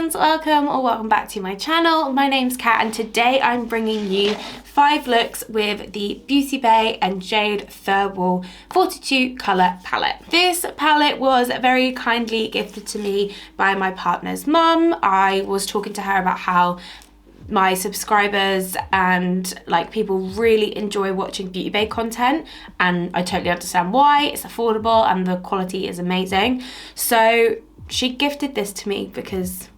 friends, welcome or welcome back to my channel. My name's Kat and today I'm bringing you 5 looks with the beautybay and jade thirlwall 42 colour palette. This palette was very kindly gifted to me by my partner's mum. I was talking to her about how my subscribers and people really enjoy watching beautybay content, and I totally understand why. It's affordable and the quality is amazing. So she gifted this to me because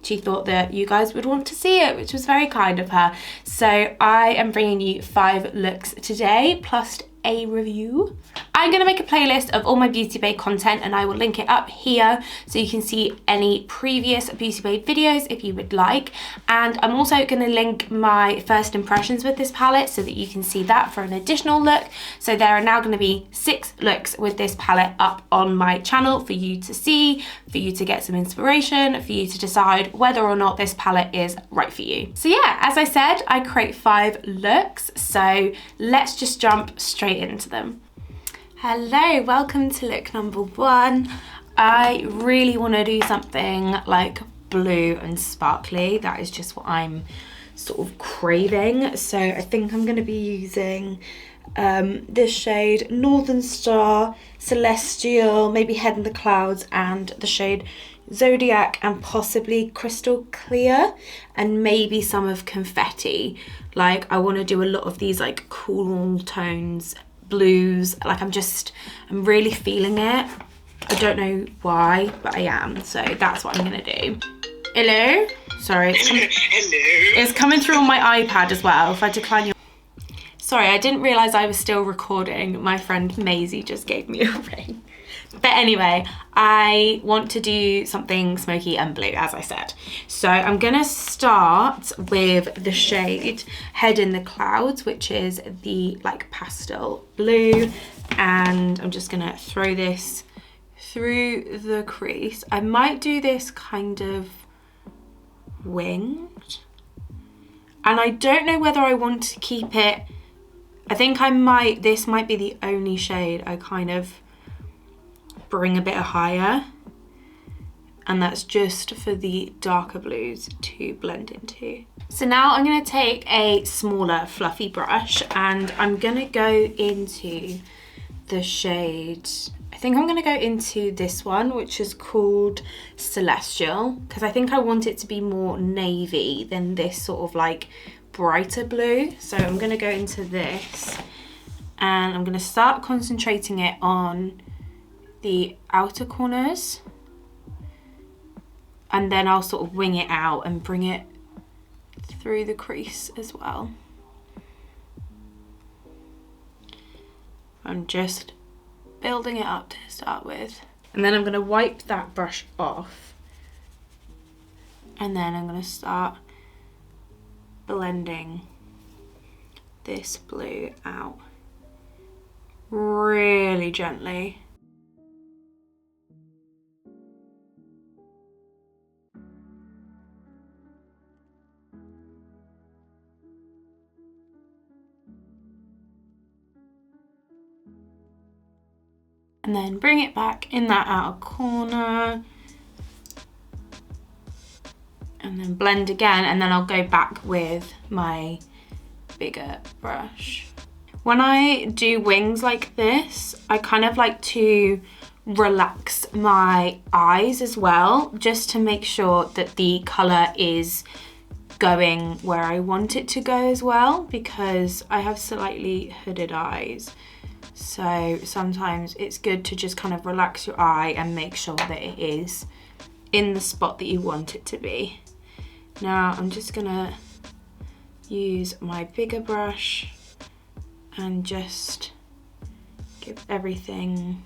she thought that you guys would want to see it, which was very kind of her. So I am bringing you 5 looks today, plus a review. I'm going to make a playlist of all my beautybay content and I will link it up here so you can see any previous beautybay videos if you would like. And I'm also going to link my first impressions with this palette so that you can see that for an additional look. So there are now going to be 6 looks with this palette up on my channel for you to see, for you to get some inspiration, for you to decide whether or not this palette is right for you. So yeah, as I said, I create 5 looks, so let's just jump straight into them. Hello, welcome to look number 1. I really want to do something like blue and sparkly. That is just what I'm sort of craving. So I think I'm going to be using this shade Northern Star, Celestial, maybe Head in the Clouds, and the shade Zodiac, and possibly Crystal Clear, and maybe some of Confetti. I want to do a lot of these cool tones, blues. I'm really feeling it. I don't know why, but I am. So that's what I'm gonna do. Hello? Sorry, it's coming through on my iPad as well. If I decline your... Sorry, I didn't realise I was still recording. My friend Maisie just gave me a ring. But anyway, I want to do something smoky and blue, as I said. So I'm gonna start with the shade Head in the Clouds, which is the pastel blue. And I'm just gonna throw this through the crease. I might do this kind of winged. And I don't know whether I want to keep it. I think this might be the only shade I kind of bring a bit higher, and that's just for the darker blues to blend into. So now I'm going to take a smaller fluffy brush and I'm going to go into the shade, I think I'm going to go into this one, which is called Celestial, because I think I want it to be more navy than this sort of brighter blue. So I'm going to go into this and I'm going to start concentrating it on the outer corners, and then I'll sort of wing it out and bring it through the crease as well. I'm just building it up to start with, and then I'm going to wipe that brush off, and then I'm going to start blending this blue out really gently. And then bring it back in that outer corner, and then blend again, and then I'll go back with my bigger brush. When I do wings like this, I kind of like to relax my eyes as well, just to make sure that the colour is going where I want it to go as well, because I have slightly hooded eyes. So sometimes it's good to just kind of relax your eye and make sure that it is in the spot that you want it to be. Now I'm just gonna use my bigger brush and just give everything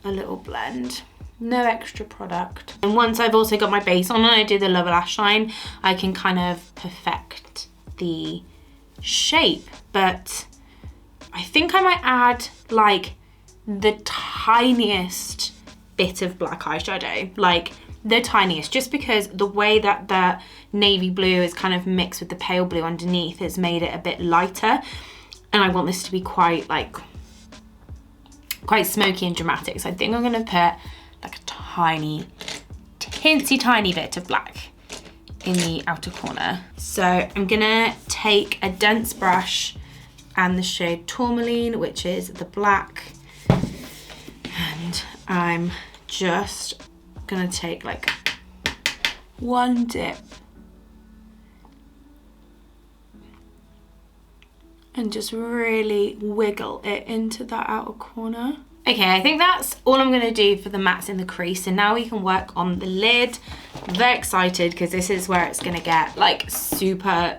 a little blend. No extra product. And once I've also got my base on and I do the lower lash line, I can kind of perfect the shape. But I think I might add the tiniest bit of black eyeshadow, the tiniest, just because the way that the navy blue is kind of mixed with the pale blue underneath has made it a bit lighter, and I want this to be quite smoky and dramatic. So I think I'm going to put a tiny teensy tiny bit of black in the outer corner. So I'm gonna take a dense brush and the shade Tourmaline, which is the black, and I'm just gonna take like one dip and just really wiggle it into that outer corner. Okay, I think that's all I'm gonna do for the mattes in the crease, and now we can work on the lid. I'm very excited because this is where it's gonna get like super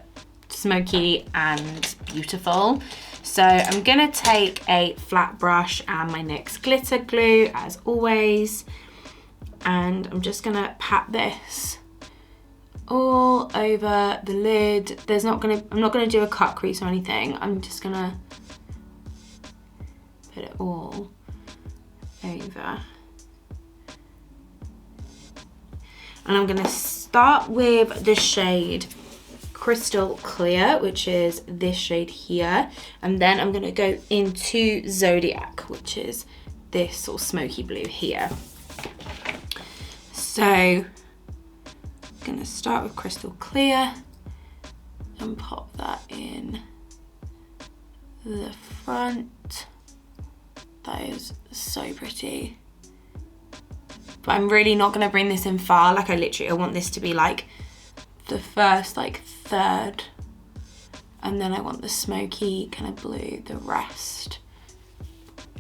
smoky and beautiful. So I'm gonna take a flat brush and my NYX glitter glue as always, and I'm just gonna pat this all over the lid. I'm not gonna do a cut crease or anything. I'm just gonna put it all over. And I'm gonna start with the shade Crystal Clear, which is this shade here, and then I'm gonna go into Zodiac, which is this sort of smoky blue here. So I'm gonna start with Crystal Clear and pop that in the front. That is so pretty. But I'm really not gonna bring this in far. Like I want this to be like the first like third, and then I want the smoky kind of blue the rest.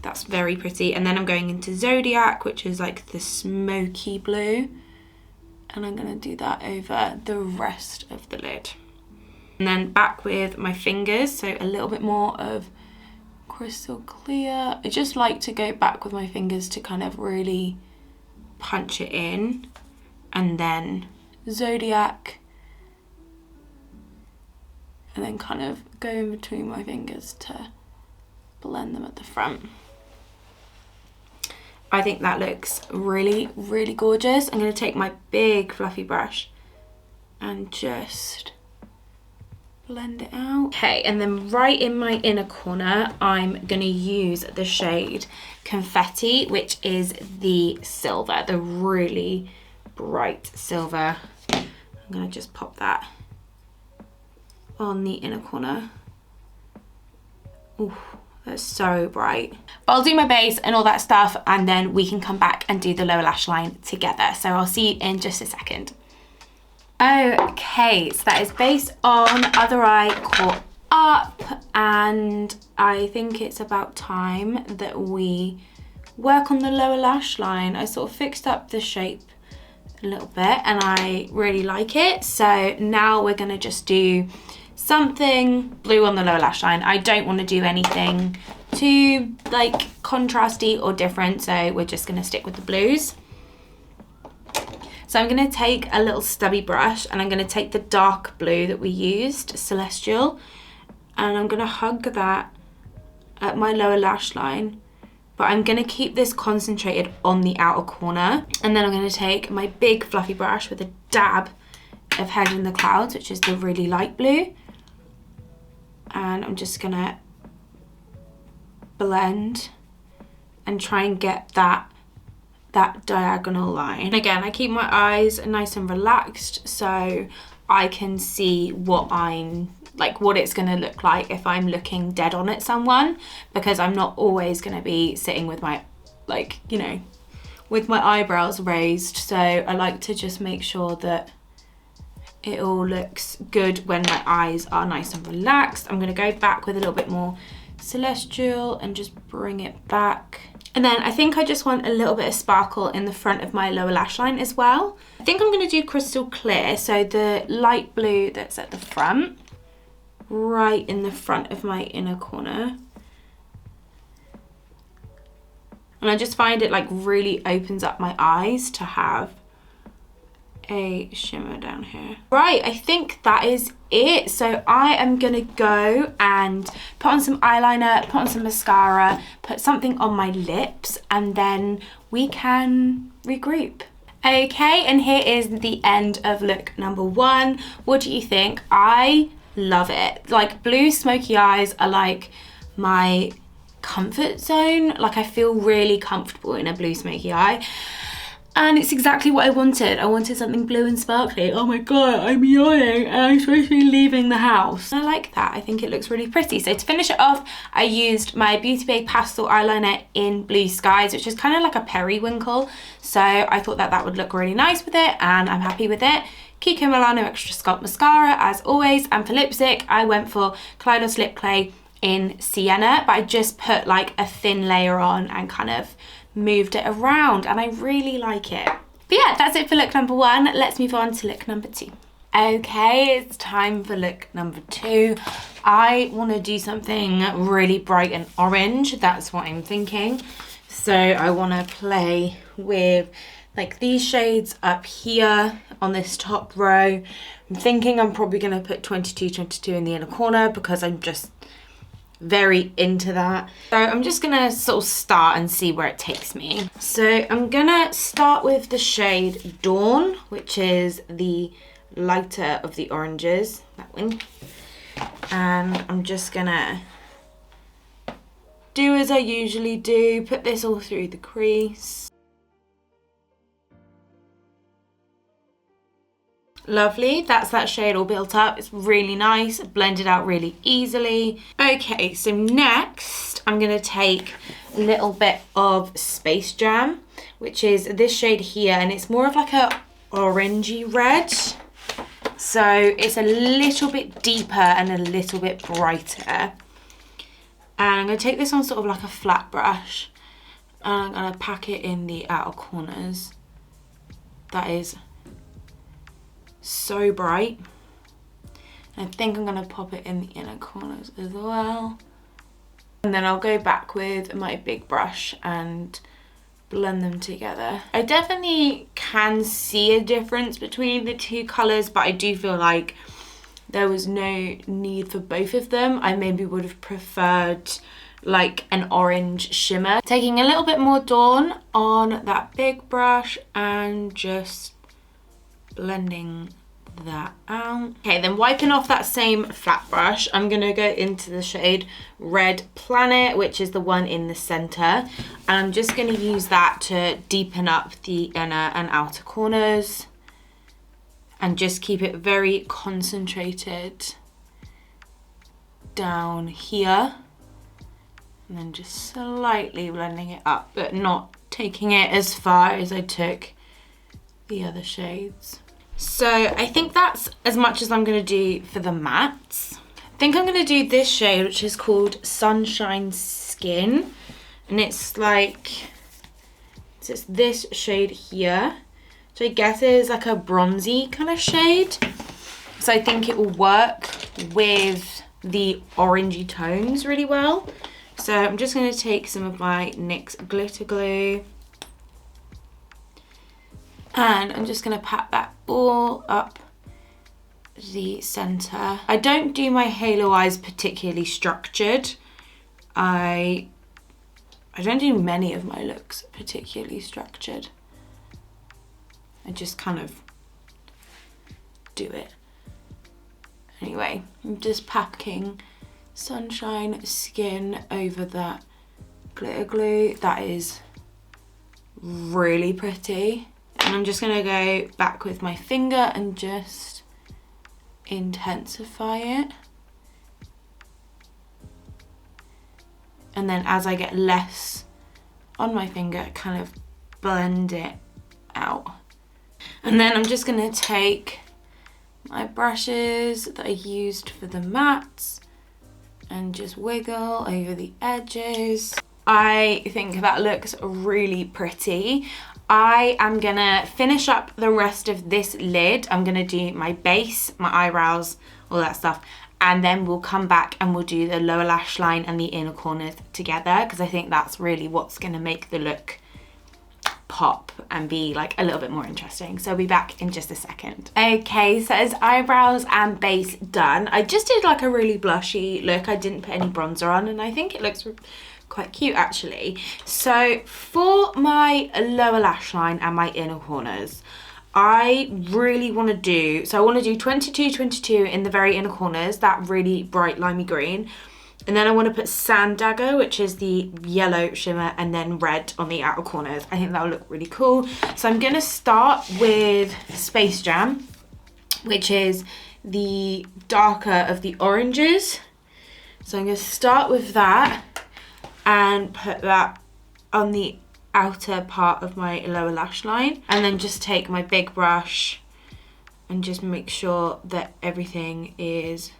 That's very pretty. And then I'm going into Zodiac, which is like the smoky blue, and I'm gonna do that over the rest of the lid. And then back with my fingers, so a little bit more of Crystal Clear. I just like to go back with my fingers to kind of really punch it in, and then Zodiac, and then kind of go in between my fingers to blend them at the front. I think that looks really, really gorgeous. I'm gonna take my big fluffy brush and just blend it out. Okay, and then right in my inner corner, I'm gonna use the shade Confetti, which is the silver, the really bright silver. I'm gonna just pop that on the inner corner. Ooh, that's so bright. I'll do my base and all that stuff, and then we can come back and do the lower lash line together. So I'll see you in just a second. Okay, so that is base on, other eye caught up, and I think it's about time that we work on the lower lash line. I sort of fixed up the shape a little bit and I really like it. So now we're gonna just do something blue on the lower lash line. I don't want to do anything too like contrasty or different, so we're just gonna stick with the blues. So I'm gonna take a little stubby brush and I'm gonna take the dark blue that we used, Celestial, and I'm gonna hug that at my lower lash line, but I'm gonna keep this concentrated on the outer corner. And then I'm gonna take my big fluffy brush with a dab of Head in the Clouds, which is the really light blue, and I'm just gonna blend and try and get that diagonal line. And again, I keep my eyes nice and relaxed so I can see what it's gonna look like if I'm looking dead on at someone, because I'm not always gonna be sitting with my, with my eyebrows raised. So I like to just make sure that it all looks good when my eyes are nice and relaxed. I'm gonna go back with a little bit more Celestial and just bring it back. And then I think I just want a little bit of sparkle in the front of my lower lash line as well. I think I'm gonna do Crystal Clear, so the light blue that's at the front, right in the front of my inner corner. And I just find it like really opens up my eyes to have a shimmer down here. Right, I think that is it. So I am gonna go and put on some eyeliner, put on some mascara, put something on my lips, and then we can regroup. Okay, and here is the end of look number one. What do you think? I love it. Like, blue smoky eyes are like my comfort zone. Like, I feel really comfortable in a blue smoky eye. And it's exactly what I wanted. I wanted something blue and sparkly. Oh my god, I'm yawning and I'm supposed to be leaving the house. I like that. I think it looks really pretty. So to finish it off, I used my Beauty Bay pastel eyeliner in Blue Skies, which is kind of like a periwinkle. So I thought that that would look really nice with it, and I'm happy with it. Kiko Milano Extra Sculpt Mascara as always. And for lipstick, I went for Kaleidos Lip Clay in Sienna, but I just put like a thin layer on and kind of moved it around, and I really like it. But yeah, that's it for look number 1. Let's move on to look number 2. Okay, it's time for look number 2. I want to do something really bright and orange. That's what I'm thinking. So I want to play with like these shades up here on this top row. I'm thinking I'm probably going to put 2222 in the inner corner because I'm just very into that. So I'm just gonna sort of start and see where it takes me. So I'm gonna start with the shade Dawn, which is the lighter of the oranges, that one. And I'm just gonna do as I usually do, put this all through the crease. Lovely, that's that shade all built up. It's really nice, blended out really easily. Okay, so next I'm gonna take a little bit of Space Jam, which is this shade here, and it's more of like a orangey red. So it's a little bit deeper and a little bit brighter. And I'm gonna take this on sort of like a flat brush, and I'm gonna pack it in the outer corners. That is so bright. I think I'm gonna pop it in the inner corners as well. And then I'll go back with my big brush and blend them together. I definitely can see a difference between the two colours, but I do feel like there was no need for both of them. I maybe would have preferred like an orange shimmer. Taking a little bit more Dawn on that big brush and just blending that out. Okay, then wiping off that same flat brush, I'm gonna go into the shade Red Planet, which is the one in the center, and I'm just gonna use that to deepen up the inner and outer corners and just keep it very concentrated down here, and then just slightly blending it up, but not taking it as far as I took the other shades. So I think that's as much as I'm going to do for the mattes. I think I'm going to do this shade, which is called Sunshine Skin, and it's like, so it's this shade here, which I guess is like a bronzy kind of shade. So I think it will work with the orangey tones really well. So I'm just going to take some of my NYX glitter glue, and I'm just going to pat that all up the center. I don't do my halo eyes particularly structured. I don't do many of my looks particularly structured. I just kind of do it. Anyway, I'm just packing Sunshine Skin over that glitter glue. That is really pretty. And I'm just gonna go back with my finger and just intensify it. And then as I get less on my finger, kind of blend it out. And then I'm just gonna take my brushes that I used for the mattes and just wiggle over the edges. I think that looks really pretty. I am gonna finish up the rest of this lid. I'm gonna do my base, my eyebrows, all that stuff, and then we'll come back and we'll do the lower lash line and the inner corners together, because I think that's really what's gonna make the look pop and be like a little bit more interesting. So I'll be back in just a second. Okay, so as eyebrows and base done, I just did like a really blushy look. I didn't put any bronzer on, and I think it looks quite cute actually. So for my lower lash line and my inner corners, I really want to do, so I want to do 2222 in the very inner corners, that really bright limey green, And then I want to put Sand Dagger, which is the yellow shimmer, and then red on the outer corners. I think that will look really cool. So I'm going to start with Space Jam, which is the darker of the oranges. So I'm going to start with that and put that on the outer part of my lower lash line. And then just take my big brush and just make sure that everything is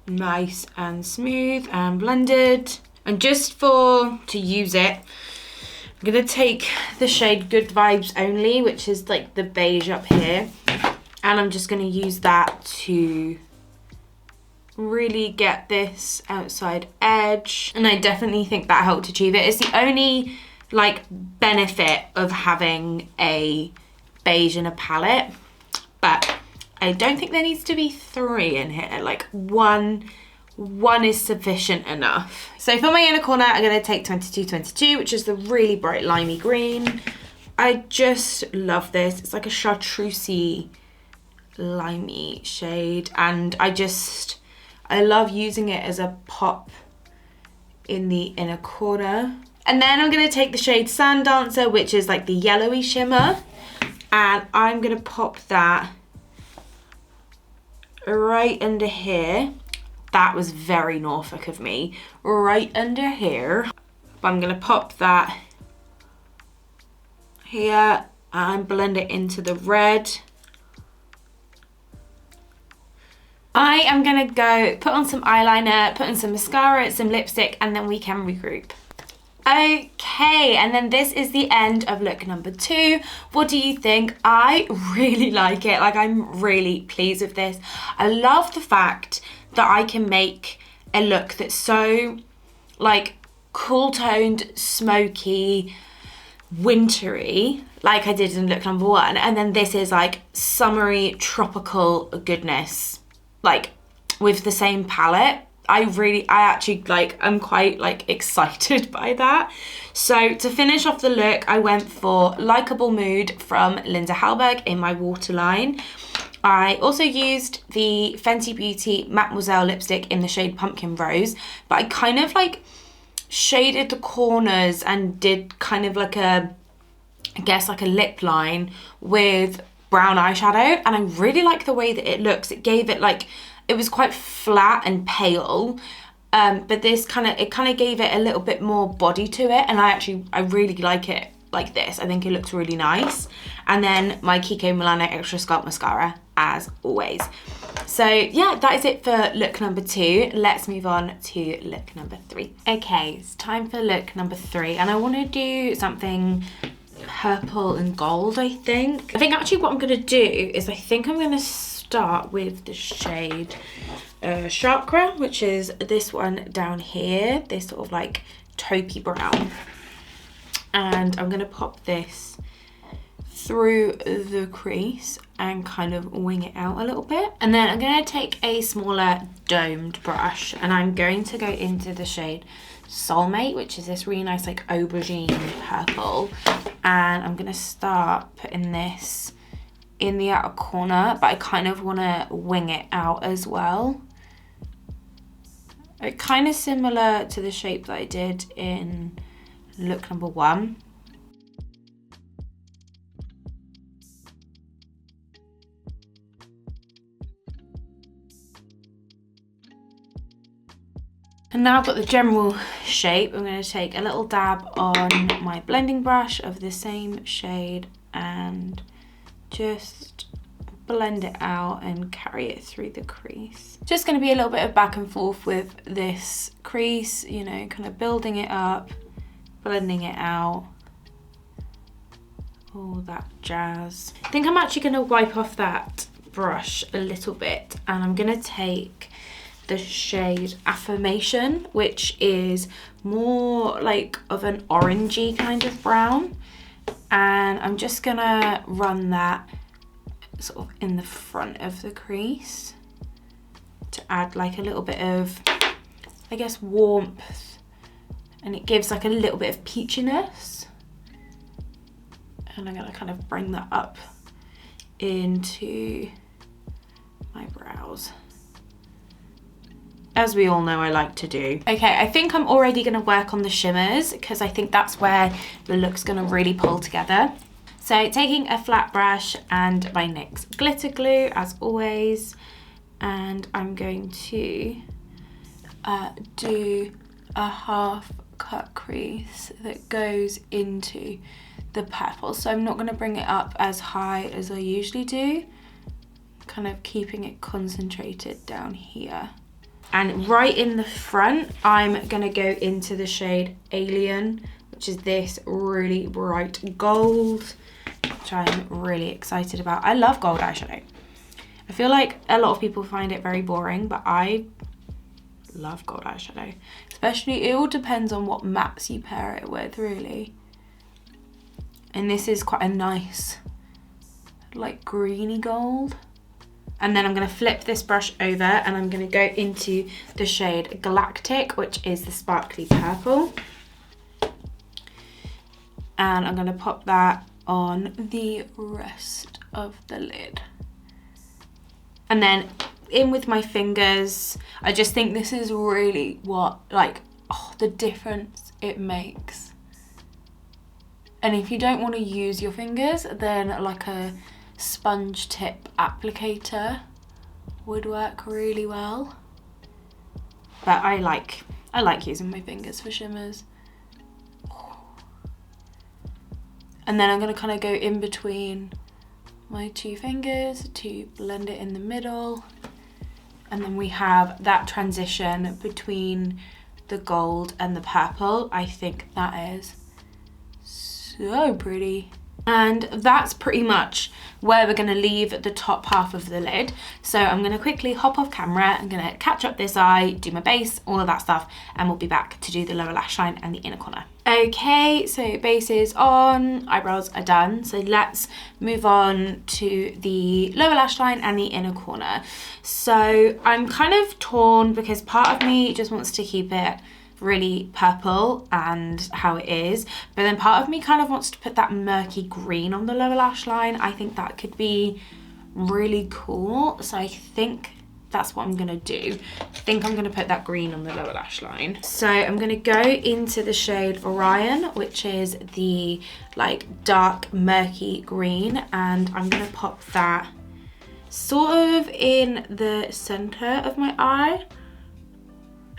nice and smooth and blended. And just to use it, I'm gonna take the shade Good Vibes Only, which is like the beige up here, and I'm just gonna use that to really get this outside edge. And I definitely think that helped achieve it. It's the only like benefit of having a beige in a palette, but I don't think there needs to be 3 in here. Like one is sufficient enough. So for my inner corner, I'm gonna take 2222, which is the really bright limey green. I just love this. It's like a chartreusey limey shade, and I love using it as a pop in the inner corner. And then I'm gonna take the shade Sand Dancer, which is like the yellowy shimmer, and I'm gonna pop that right under here. That was very Norfolk of me. Right under here. But I'm gonna pop that here and blend it into the red. I am gonna go put on some eyeliner, put on some mascara, some lipstick, and then we can regroup. Okay, and then this is the end of look number 2. What do you think? I really like it. Like, I'm really pleased with this. I love the fact that I can make a look that's so like cool toned, smoky, wintry, like I did in look number 1, and then this is like summery, tropical goodness, like with the same palette. I'm quite like excited by that. So to finish off the look, I went for Likeable Mood from Linda Halberg in my waterline. I also used the Fenty Beauty Mademoiselle lipstick in the shade Pumpkin Rose, but I kind of like shaded the corners and did kind of like I guess like a lip line with brown eyeshadow, and I really like the way that it looks. It gave it like, it was quite flat and pale, but this kind of gave it a little bit more body to it, and I really like it like this. I think it looks really nice. And then my Kiko Milano Extra Sculpt Mascara, as always. So yeah, that is it for look number 2. Let's move on to look number 3. Okay, it's time for look number 3, and I want to do something purple and gold, I think. I think actually what I'm going to do is I think I'm going to start with the shade Chakra, which is this one down here, this sort of like taupey brown. And I'm going to pop this through the crease and kind of wing it out a little bit. And then I'm going to take a smaller domed brush, and I'm going to go into the shade Soulmate, which is this really nice like aubergine purple. And I'm going to start putting this in the outer corner, but I kind of want to wing it out as well. It kind of similar to the shape that I did in look number 1. And now I've got the general shape, I'm going to take a little dab on my blending brush of the same shade and just blend it out and carry it through the crease. Just going to be a little bit of back and forth with this crease, you know, kind of building it up, blending it out, all that jazz. I think I'm actually going to wipe off that brush a little bit, and I'm going to take the shade Affirmation, which is more like of an orangey kind of brown, and I'm just gonna run that sort of in the front of the crease to add like a little bit of, I guess, warmth, and it gives like a little bit of peachiness. And I'm gonna kind of bring that up into my brows. as we all know I like to do. Okay, I think I'm already going to work on the shimmers because I think that's where the look's going to really pull together. So taking a flat brush and my NYX glitter glue as always, and I'm going to do a half cut crease that goes into the purple. So I'm not going to bring it up as high as I usually do, kind of keeping it concentrated down here. And right in the front, I'm going to go into the shade Alien, which is this really bright gold, which I'm really excited about. I love gold eyeshadow. I feel like a lot of people find it very boring, but I love gold eyeshadow. Especially, it all depends on what mattes you pair it with, really. And this is quite a nice, like, greeny gold. And then I'm going to flip this brush over and I'm going to go into the shade Galactic, which is the sparkly purple. And I'm going to pop that on the rest of the lid. And then in with my fingers, I just think this is really what, like, oh, the difference it makes. And if you don't want to use your fingers, then like a sponge tip applicator would work really well. But I like using my fingers for shimmers. And then I'm going to kind of go in between my two fingers to blend it in the middle. And then we have that transition between the gold and the purple. I think that is so pretty. And that's pretty much where we're going to leave the top half of the lid. So I'm going to quickly hop off camera. I'm going to catch up this eye, do my base, all of that stuff, and we'll be back to do the lower lash line and the inner corner. Okay, so base is on, eyebrows are done. So let's move on to the lower lash line and the inner corner. So I'm kind of torn because part of me just wants to keep it really purple and how it is, but then part of me kind of wants to put that murky green on the lower lash line. I think that could be really cool, so I think that's what I'm gonna do. I think I'm gonna put that green on the lower lash line. So I'm gonna go into the shade Orion, which is the like dark murky green, and I'm gonna pop that sort of in the center of my eye,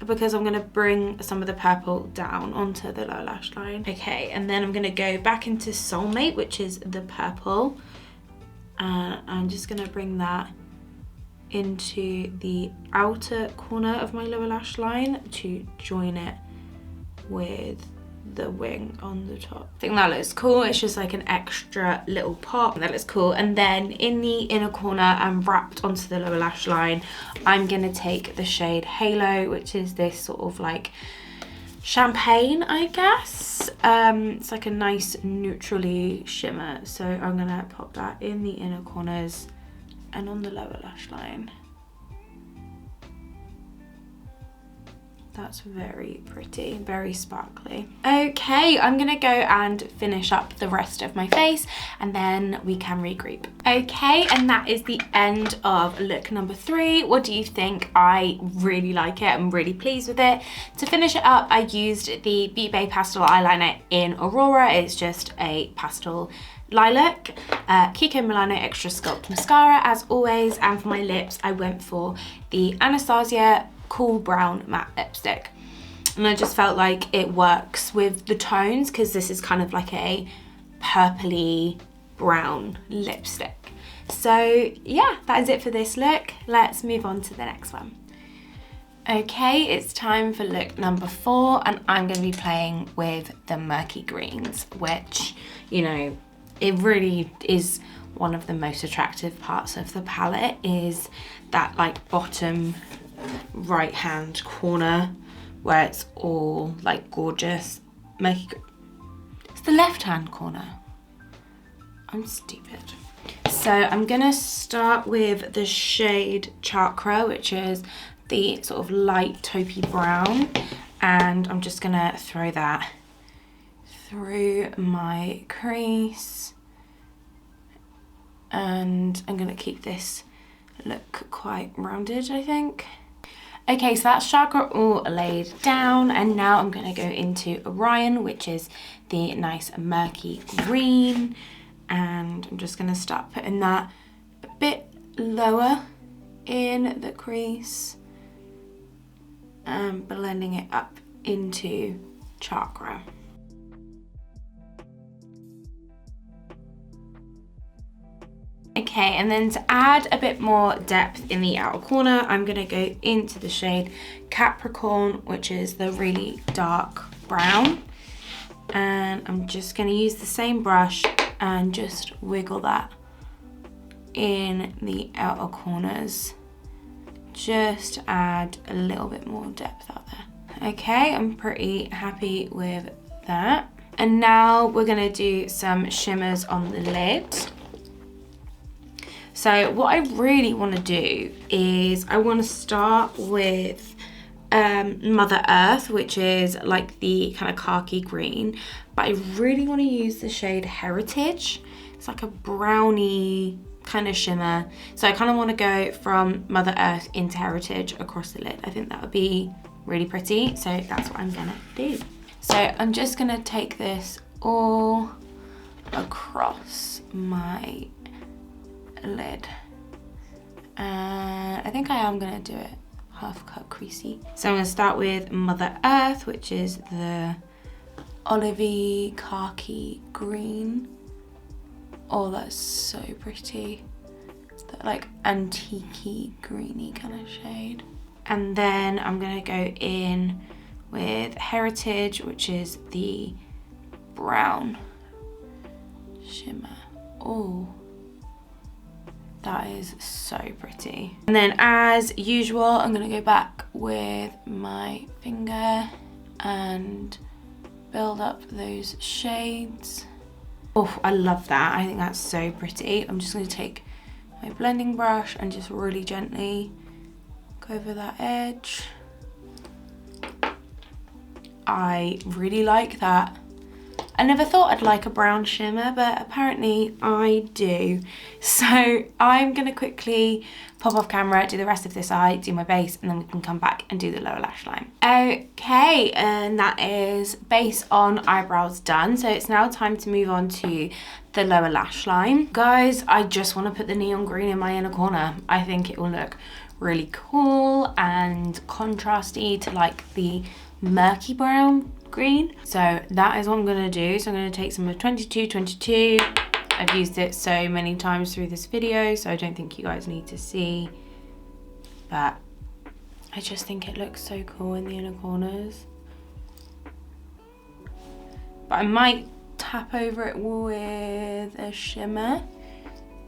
because I'm going to bring some of the purple down onto the lower lash line. Okay, and then I'm going to go back into Soulmate, which is the purple. I'm just going to bring that into the outer corner of my lower lash line to join it with the wing on the top. I think that looks cool. It's just like an extra little pop. That looks cool. And then in the inner corner and wrapped onto the lower lash line, I'm gonna take the shade Halo, which is this sort of like champagne, I guess. It's like a nice neutrally shimmer. So I'm gonna pop that in the inner corners and on the lower lash line. That's very pretty, very sparkly. Okay, I'm gonna go and finish up the rest of my face and then we can regroup. Okay, and that is the end of look number 3. What do you think? I really like it. I'm really pleased with it. To finish it up, I used the beautybay pastel eyeliner in Aurora. It's just a pastel lilac, Kiko Milano Extra Sculpt mascara as always, and for my lips I went for the Anastasia Cool Brown Matte Lipstick, and I just felt like it works with the tones because this is kind of like a purpley brown lipstick. So yeah, that is it for this look. Let's move on to the next one. Okay, it's time for look number 4, and I'm going to be playing with the murky greens, which, you know, it really is one of the most attractive parts of the palette, is that like bottom right hand corner where it's all like gorgeous murky. It's the left hand corner. I'm stupid. So I'm gonna start with the shade Chakra, which is the sort of light taupey brown, and I'm just gonna throw that through my crease, and I'm gonna keep this look quite rounded, I think. Okay, so that's chakra all laid down, and now I'm gonna go into Orion, which is the nice murky green, and I'm just gonna start putting that a bit lower in the crease and blending it up into chakra. Okay, and then to add a bit more depth in the outer corner, I'm gonna go into the shade Capricorn, which is the really dark brown. And I'm just gonna use the same brush and just wiggle that in the outer corners. Just to add a little bit more depth out there. Okay, I'm pretty happy with that. And now we're gonna do some shimmers on the lid. So what I really want to do is I want to start with Mother Earth, which is like the kind of khaki green, but I really want to use the shade Heritage. It's like a browny kind of shimmer. So I kind of want to go from Mother Earth into Heritage across the lid. I think that would be really pretty. So that's what I'm gonna do. So I'm just gonna take this all across my lid, and I think I am gonna do it half cut creasy. So I'm gonna start with Mother Earth, which is the olivey khaki green. Oh, that's so pretty. It's that like antique-y greeny kind of shade. And then I'm gonna go in with Heritage, which is the brown shimmer. Oh, that is so pretty. And then as usual, I'm gonna go back with my finger and build up those shades. Oh, I love that. I think that's so pretty. I'm just gonna take my blending brush and just really gently go over that edge. I really like that. I never thought I'd like a brown shimmer, but apparently I do. So I'm gonna quickly pop off camera, do the rest of this eye, do my base, and then we can come back and do the lower lash line. Okay, and that is base on, eyebrows done. So it's now time to move on to the lower lash line. Guys, I just wanna put the neon green in my inner corner. I think it will look really cool and contrasty to like the murky brown green. So that is what I'm gonna do. So I'm gonna take some of 2222. I've used it so many times through this video, so I don't think you guys need to see, but I just think it looks so cool in the inner corners. But I might tap over it with a shimmer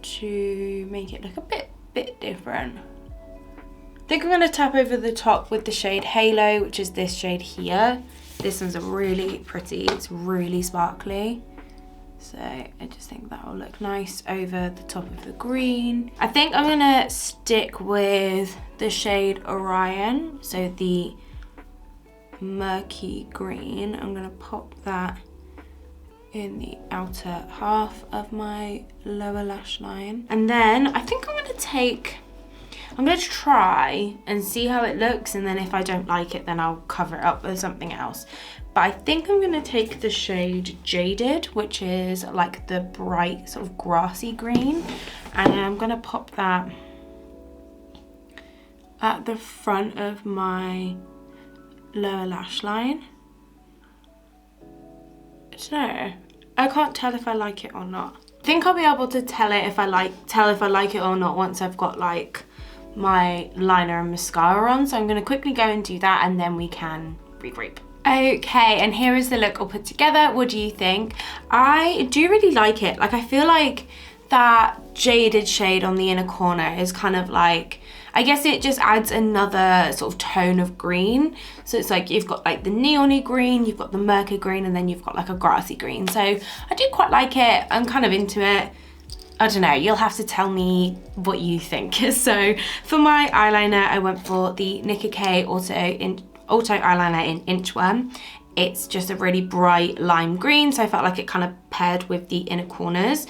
to make it look a bit different. I think I'm gonna tap over the top with the shade Halo, which is this shade here. This one's a really pretty, it's really sparkly. So I just think that will look nice over the top of the green. I think I'm gonna stick with the shade Orion, so the murky green. I'm gonna pop that in the outer half of my lower lash line. And then I think I'm gonna try and see how it looks, and then if I don't like it, then I'll cover it up with something else. But I think I'm gonna take the shade Jaded, which is like the bright sort of grassy green, and I'm gonna pop that at the front of my lower lash line. I don't know, I can't tell if I like it or not. I think I'll be able to tell if I like it or not once I've got like my liner and mascara on. So I'm going to quickly go and do that, and then we can regroup. Okay, and here is the look all put together. What do you think? I do really like it. Like, I feel like that jaded shade on the inner corner is kind of like, I guess it just adds another sort of tone of green. So it's like you've got like the neony green, you've got the murky green, and then you've got like a grassy green. So I do quite like it. I'm kind of into it. I don't know, you'll have to tell me what you think. So for my eyeliner, I went for the Nicka K Auto Eyeliner in Inchworm It's just a really bright lime green, so I felt like it kind of paired with the inner corners.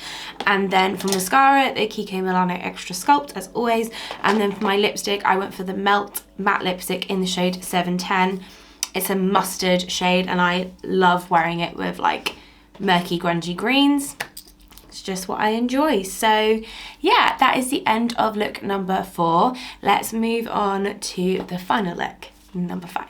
And then for mascara, the Kiko Milano Extra Sculpt as always. And then for my lipstick, I went for the Melt Matte Lipstick in the shade 710. It's a mustard shade and I love wearing it with like murky grungy greens. It's just what I enjoy. So yeah, that is the end of look number 4. Let's move on to the final look, number 5.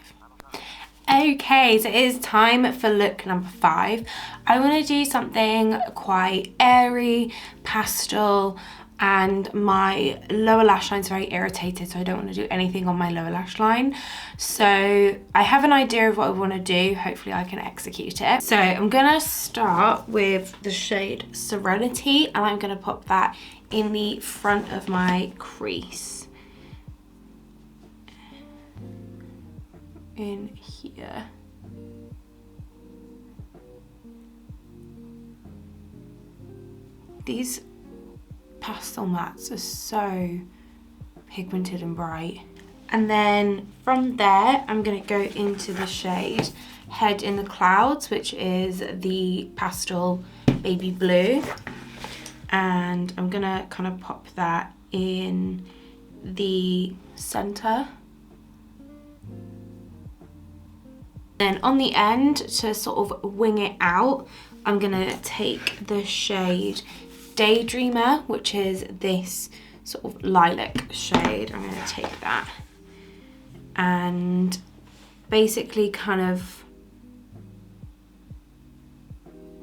Okay, so it is time for look number 5. I want to do something quite airy, pastel, and my lower lash line's very irritated, so I don't want to do anything on my lower lash line. So I have an idea of what I want to do. Hopefully I can execute it. So I'm gonna start with the shade Serenity, and I'm gonna pop that in the front of my crease. In here. These pastel mattes are so pigmented and bright. And then from there, I'm gonna go into the shade Head in the Clouds, which is the pastel baby blue. And I'm gonna kind of pop that in the center. Then on the end, to sort of wing it out, I'm gonna take the shade Daydreamer, which is this sort of lilac shade. I'm gonna take that and basically kind of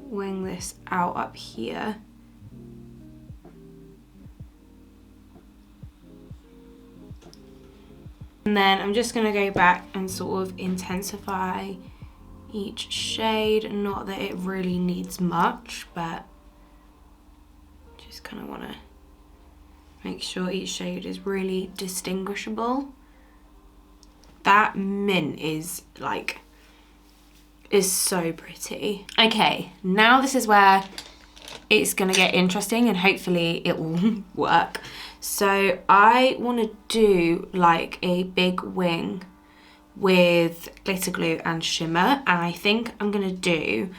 wing this out up here. And then I'm just gonna go back and sort of intensify each shade. Not that it really needs much, but just kind of wanna make sure each shade is really distinguishable. That mint is like, is so pretty. Okay, now this is where it's gonna get interesting and hopefully it will work. So I want to do like a big wing with glitter glue and shimmer, and I think I'm gonna do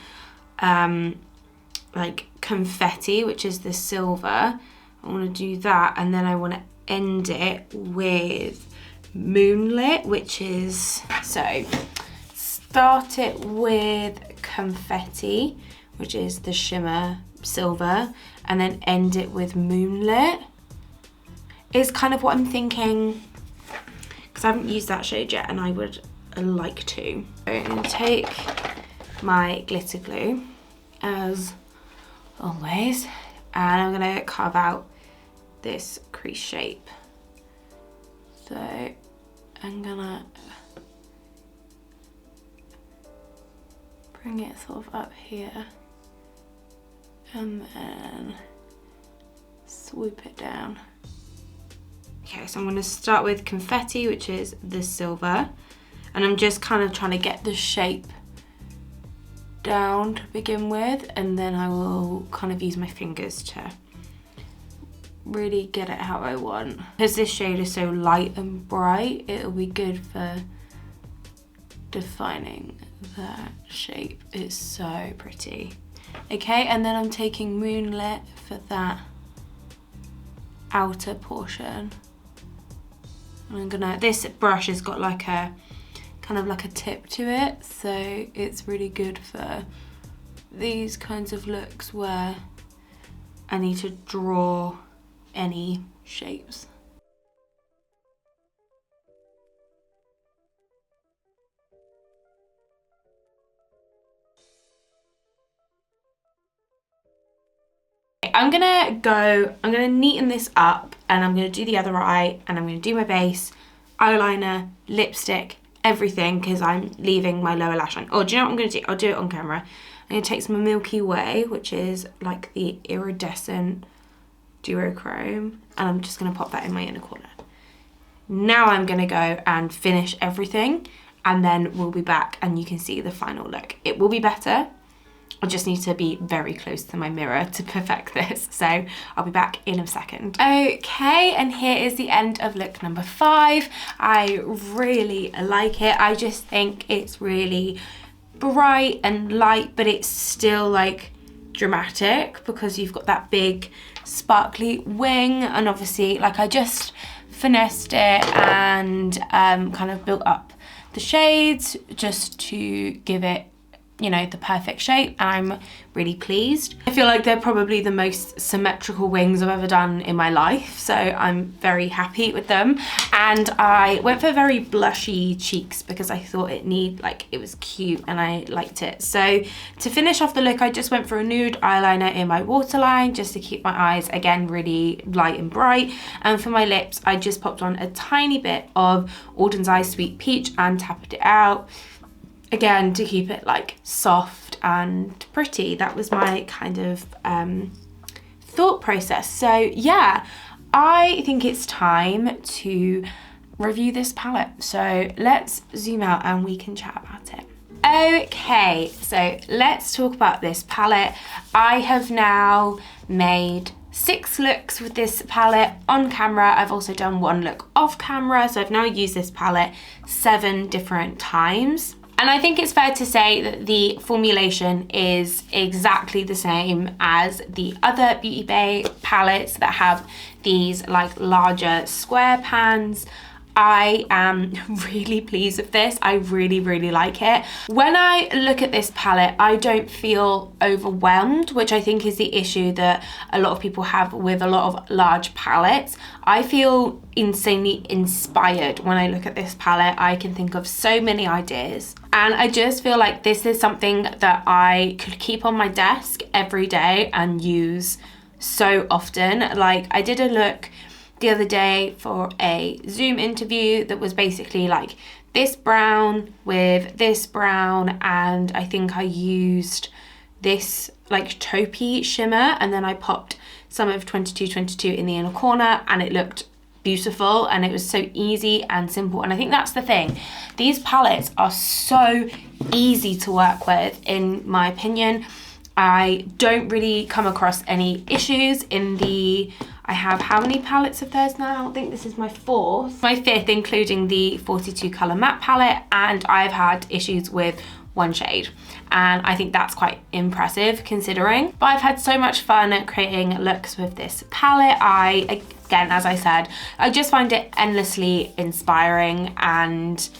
like confetti, which is the silver. I want to do that, and then I want to end it with Moonlit, which is, so start it with confetti, which is the shimmer silver, and then end it with Moonlit. Is kind of what I'm thinking, because I haven't used that shade yet and I would like to. So I'm going to take my glitter glue as always, and I'm going to carve out this crease shape. So I'm going to bring it sort of up here and then swoop it down. Okay, so I'm going to start with confetti, which is the silver, and I'm just kind of trying to get the shape down to begin with, and then I will kind of use my fingers to really get it how I want. Because this shade is so light and bright, it'll be good for defining that shape. It's so pretty. Okay, and then I'm taking Moonlit for that outer portion. And I'm gonna, this brush has got like a, kind of like a tip to it, so it's really good for these kinds of looks where I need to draw any shapes. I'm gonna neaten this up, and I'm gonna do the other eye, and I'm gonna do my base, eyeliner, lipstick, everything, because I'm leaving my lower lash line. Oh, do you know what I'm gonna do? I'll do it on camera. I'm gonna take some Milky Way, which is like the iridescent duochrome, and I'm just gonna pop that in my inner corner. Now I'm gonna go and finish everything, and then we'll be back and you can see the final look. It will be better. I just need to be very close to my mirror to perfect this, so I'll be back in a second. Okay, and here is the end of look number 5. I really like it. I just think it's really bright and light, but it's still like dramatic because you've got that big sparkly wing. And obviously, like, I just finessed it and kind of built up the shades just to give it, you know, the perfect shape. I'm really pleased. I feel like they're probably the most symmetrical wings I've ever done in my life, so I'm very happy with them. And I went for very blushy cheeks because I thought it was cute and I liked it. So to finish off the look, I just went for a nude eyeliner in my waterline just to keep my eyes, again, really light and bright. And for my lips, I just popped on a tiny bit of Alden's Eye Sweet Peach and tapped it out, again, to keep it like soft and pretty. That was my kind of thought process. So yeah, I think it's time to review this palette. So let's zoom out and we can chat about it. Okay, so let's talk about this palette. I have now made 6 looks with this palette on camera. I've also done 1 look off camera. So I've now used this palette 7 different times. And I think it's fair to say that the formulation is exactly the same as the other Beauty Bay palettes that have these like larger square pans. I am really pleased with this. I really, really like it. When I look at this palette, I don't feel overwhelmed, which I think is the issue that a lot of people have with a lot of large palettes. I feel insanely inspired when I look at this palette. I can think of so many ideas. And I just feel like this is something that I could keep on my desk every day and use so often. Like, I did a look the other day for a Zoom interview that was basically like this brown with this brown, and I think I used this like taupey shimmer, and then I popped some of 2222 in the inner corner, and it looked beautiful and it was so easy and simple. And I think that's the thing, these palettes are so easy to work with, in my opinion. I don't really come across any issues in the, I have how many palettes of theirs now? I think this is my 4th. My 5th, including the 42 colour matte palette, and I've had issues with 1 shade. And I think that's quite impressive considering. But I've had so much fun creating looks with this palette. Again, as I said, I just find it endlessly inspiring and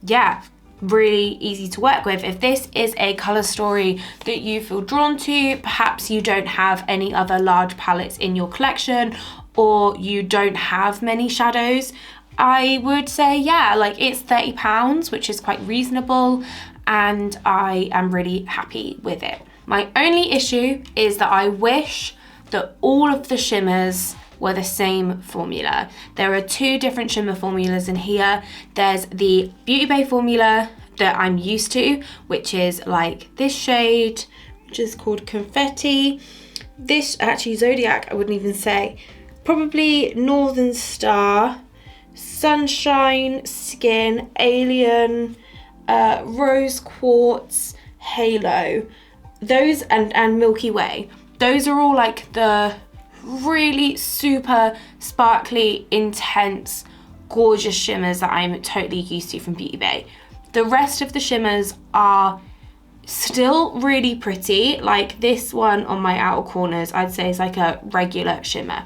yeah, really easy to work with. If this is a color story that you feel drawn to, perhaps you don't have any other large palettes in your collection, or you don't have many shadows, I would say, yeah, like, it's £30, which is quite reasonable, and I am really happy with it. My only issue is that I wish that all of the shimmers were the same formula. There are 2 different shimmer formulas in here. There's the Beauty Bay formula that I'm used to, which is like this shade, which is called Confetti. This, actually Zodiac, I wouldn't even say. Probably Northern Star, Sunshine, Skin, Alien, Rose Quartz, Halo. Those, and Milky Way. Those are all like the really super sparkly, intense, gorgeous shimmers that I'm totally used to from Beauty Bay. The rest of the shimmers are still really pretty. Like this one on my outer corners, I'd say is like a regular shimmer.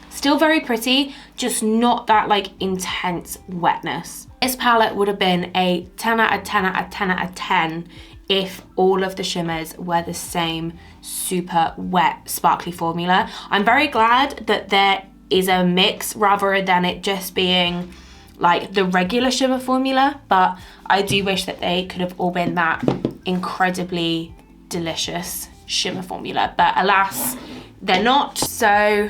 Still very pretty, just not that like intense wetness. This palette would have been a 10 out of 10 out of 10 out of 10 if all of the shimmers were the same super wet, sparkly formula. I'm very glad that there is a mix rather than it just being like the regular shimmer formula, but I do wish that they could have all been that incredibly delicious shimmer formula, but alas, they're not. So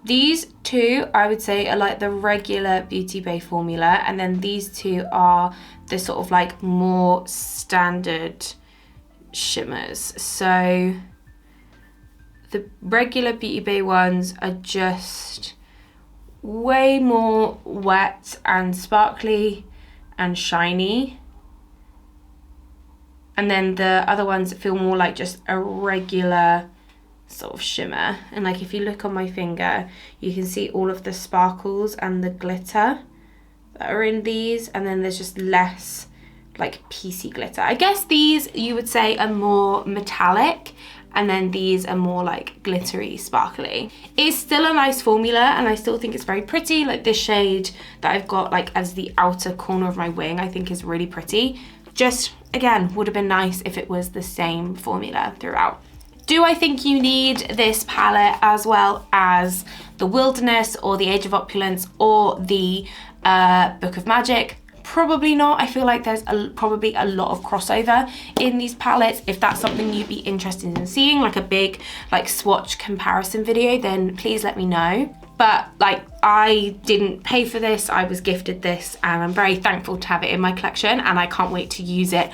these 2, I would say, are like the regular Beauty Bay formula, and then these 2 are the sort of like more standard shimmers. So the regular Beauty Bay ones are just way more wet and sparkly and shiny, and then the other ones feel more like just a regular sort of shimmer. And like if you look on my finger, you can see all of the sparkles and the glitter that are in these, and then there's just less like piecey glitter. I guess these you would say are more metallic, and then these are more like glittery, sparkly. It's still a nice formula and I still think it's very pretty. Like this shade that I've got like as the outer corner of my wing, I think is really pretty. Just, again, would have been nice if it was the same formula throughout. Do I think you need this palette as well as the Wilderness or the Age of Opulence or the Book of Magic? Probably not. I feel like there's probably a lot of crossover in these palettes. If that's something you'd be interested in seeing, like a big like swatch comparison video, then please let me know. But like, I didn't pay for this, I was gifted this, and I'm very thankful to have it in my collection, and I can't wait to use it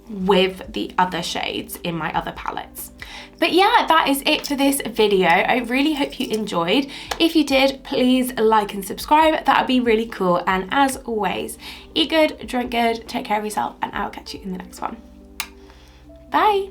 with the other shades in my other palettes. But yeah, that is it for this video. I really hope you enjoyed. If you did, please like and subscribe. That would be really cool. And as always, eat good, drink good, take care of yourself, and I'll catch you in the next one. Bye.